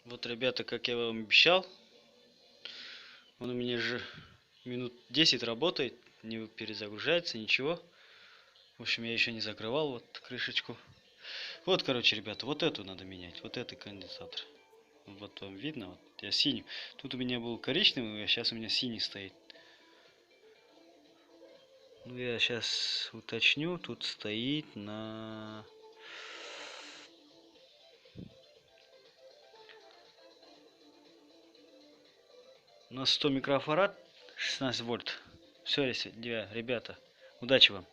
Вот, ребята, как я вам обещал, он у меня же минут 10 работает, не перезагружается, ничего. В общем, я еще не закрывал вот крышечку. Вот, короче, ребята, вот эту надо менять, вот этот конденсатор. Вот вам видно, вот я синий. Тут у меня был коричневый, а сейчас у меня синий стоит. Ну, я сейчас уточню, тут стоит на 100 микрофарад, 16 вольт. Все, ребята, удачи вам.